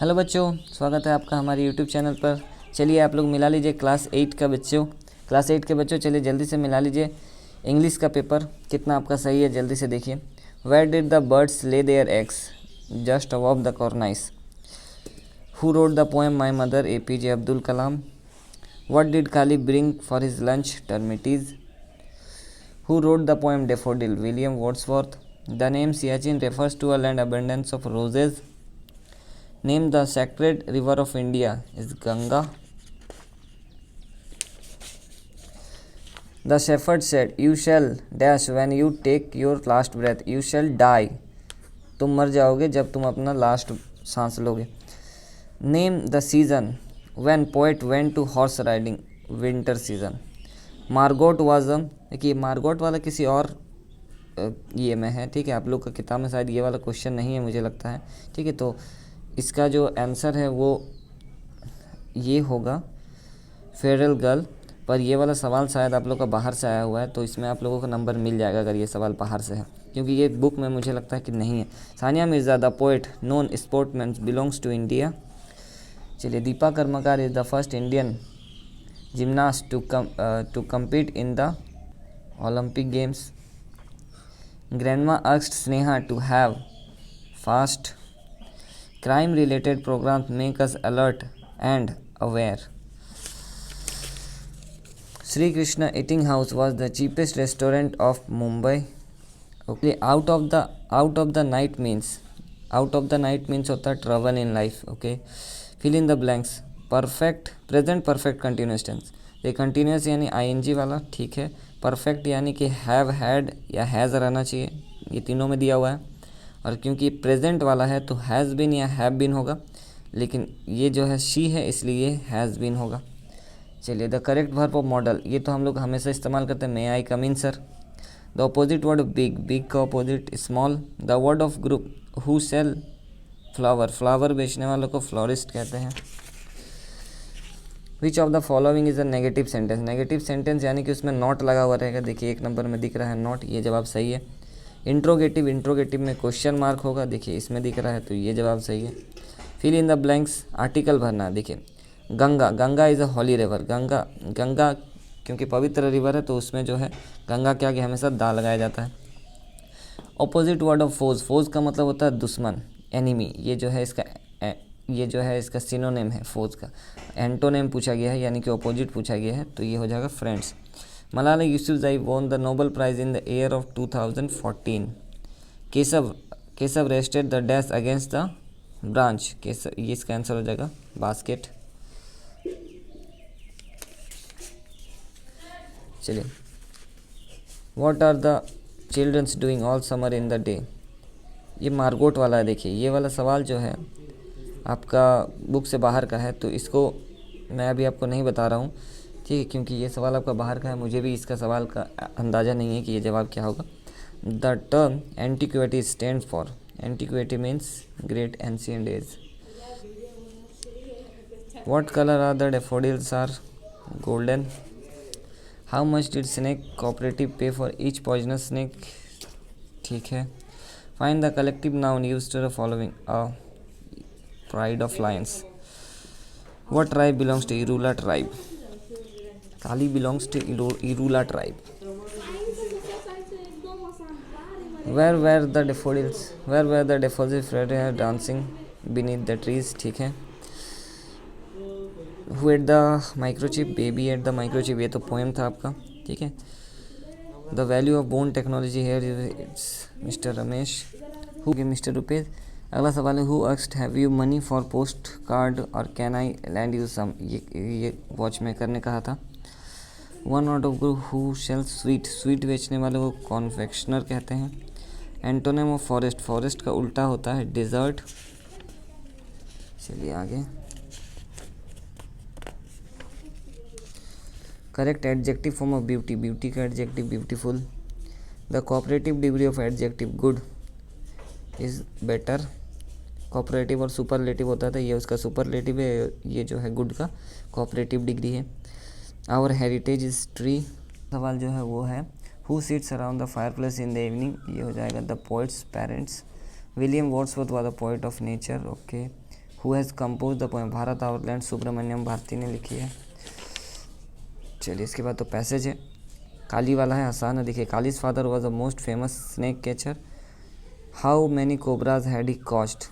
Hello बच्चों, स्वागत है आपका हमारे यूट्यूब चैनल पर। चलिए आप लोग मिला लीजिए क्लास 8 का बच्चों। क्लास 8 के बच्चों चलिए जल्दी से मिला लीजिए इंग्लिश का पेपर कितना आपका सही है, जल्दी से देखिए। Where did the birds lay their eggs just above the cornice. Who wrote the poem my mother APJ Abdul Kalam. What did Kali bring for his lunch termites. Who wrote the poem daffodil William Wordsworth. The name Siachen refers to a land abundance of roses. Name the sacred river of India is Ganga. The shepherd said, "You shall dash when you take your last breath. You shall die." तुम मर जाओगे जब तुम अपना last सांस लोगे। Name the season when poet went to horse riding. Winter season. Margot was a देखिए Margot वाला किसी और ये में है, ठीक है। आप लोग का किताब में शायद ये वाला क्वेश्चन नहीं है, मुझे लगता है, ठीक है। तो इसका जो आंसर है वो ये होगा फेरल गर्ल। पर ये वाला सवाल शायद आप लोग का बाहर से आया हुआ है, तो इसमें आप लोगों को नंबर मिल जाएगा अगर ये सवाल बाहर से है, क्योंकि ये बुक में मुझे लगता है कि नहीं है। Sania Mirza the poet non sportsman belongs to India. चलिए Deepa Karmakar is the first Indian gymnast to compete in the Olympic games. Grandma asked Sneha to have fast. Crime related programs make us alert and aware. Sri Krishna Eating House was the cheapest restaurant of Mumbai. Okay, out of the night means होता है trouble in life. Okay, fill in the blanks. Perfect present perfect continuous tense. ये continuous यानी ing वाला, ठीक है। perfect यानी कि have had या has रहना चाहिए, ये तीनों में दिया हुआ है। और क्योंकि प्रेजेंट वाला है तो हैज़ बीन या हैव बीन होगा, लेकिन ये जो है शी है इसलिए हैज़ बीन होगा। चलिए the correct verb of modal, ये तो हम लोग हमेशा इस्तेमाल करते हैं, may I come in sir. The opposite word big, big का opposite small. The word of group who sell flower, flower बेचने वालों को फ्लोरिस्ट कहते हैं। Which of the following is a negative sentence, negative sentence यानी कि उसमें not लगा हुआ रहेगा। देखिए 1 नंबर में दिख रहा है नॉट, ये जवाब सही है। इंट्रोगेटिव, इंट्रोगेटिव में क्वेश्चन मार्क होगा, देखिए इसमें दिख रहा है, तो ये जवाब सही है। Fill in the blanks, article भरना। देखिए Ganga, Ganga is a holy river. Ganga, Ganga क्योंकि पवित्र रिवर है तो उसमें जो है गंगा के आगे हमेशा दा लगाया जाता है। ऑपोजिट वर्ड ऑफ फोज, फोज का मतलब होता है दुश्मन, एनिमी। ये जो है इसका सिनोनिम है फोज का। एंटोनिम पूछा गया है यानी कि ऑपोजिट पूछा गया है, तो ये हो जाएगा friends. Malala Yousafzai won the Nobel Prize in the year of 2014. Keshav rested the dash against the branch. Keshav, ये इसका आंसर हो जाएगा बास्केट। चलिए What are the children doing all summer in the day? ये मार्गोट वाला है। देखिए ये वाला सवाल जो है आपका बुक से बाहर का है, तो इसको मैं अभी आपको नहीं बता रहा हूँ, ठीक है, क्योंकि ये सवाल आपका बाहर का है। मुझे भी इसका सवाल का अंदाज़ा नहीं है कि ये जवाब क्या होगा। The term antiquity stand for, antiquity means great ancient age. What colour are the daffodils are golden. How much did snake cooperative pay for each poisonous snake, ठीक है। Find the collective noun used to the following. A pride of lions. What tribe belongs to Irula tribe. Kali belongs to Irula tribe. Where were the daffodils? Where were the daffodils dancing beneath the trees? ठीक है। Who ate the microchip? Baby ate the microchip. ये तो poem था आपका, ठीक है। The value of bone technology here is Mr. Ramesh. Who gave Mr. Rupesh. अगला सवाल है who asked have you money for post card और can I lend you some। ये वॉच मेकर ने कहा था। One out of group who sell sweet, sweet बेचने वाले को कॉन्फेक्शनर कहते हैं। एंटोनिम ऑफ फॉरेस्ट, फॉरेस्ट का उल्टा होता है डिजर्ट। चलिए आगे। Correct adjective form of beauty, beauty का adjective beautiful. The cooperative degree of adjective good is better. Cooperative और सुपरलेटिव होता था, ये उसका सुपरलेटिव है, ये जो है गुड का कोऑपरेटिव डिग्री है। Our heritage is tree. सवाल जो है वो है who sits around the fireplace in the evening, ये हो जाएगा the poet's parents. William Wordsworth was the poet of nature. Okay. Who has compose the poem, Bharat our land Subramania Bharati ने लिखी है। चलिए इसके बाद तो पैसेज है, काली वाला है, आसान है। देखिए, Kali's father was the most famous snake catcher. How many cobras had he caught,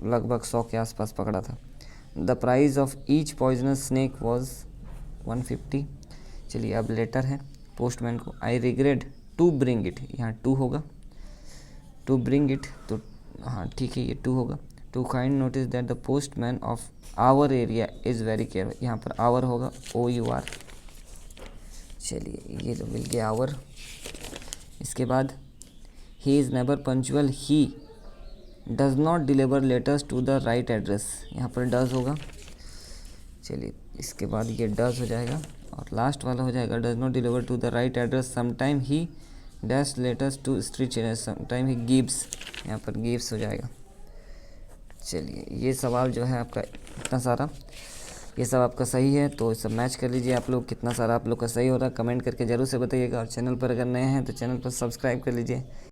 लगभग 100 के आसपास पकड़ा था। The price of each poisonous snake was 150। चलिए अब लेटर है पोस्टमैन को, I regret to bring it, यहाँ टू होगा, टू ब्रिंग इट तो हाँ ठीक है, ये टू होगा। To kind notice that the postman of our area is very care, यहाँ पर आवर होगा OUR। चलिए ये तो मिल गया आवर। इसके बाद he is never punctual, he does not deliver letters to the right address, यहाँ पर डज होगा। चलिए इसके बाद ये डज हो जाएगा और लास्ट वाला हो जाएगा does not deliver to the right address, sometime he dash letters to street children, sometime he gives, यहाँ पर गिव्स हो जाएगा। चलिए ये सवाल जो है आपका इतना सारा, ये सब आपका सही है, तो सब मैच कर लीजिए आप लोग, कितना सारा आप लोग का सही हो रहा है कमेंट करके ज़रूर से बताइएगा। और चैनल पर अगर नए हैं तो चैनल पर सब्सक्राइब कर लीजिए।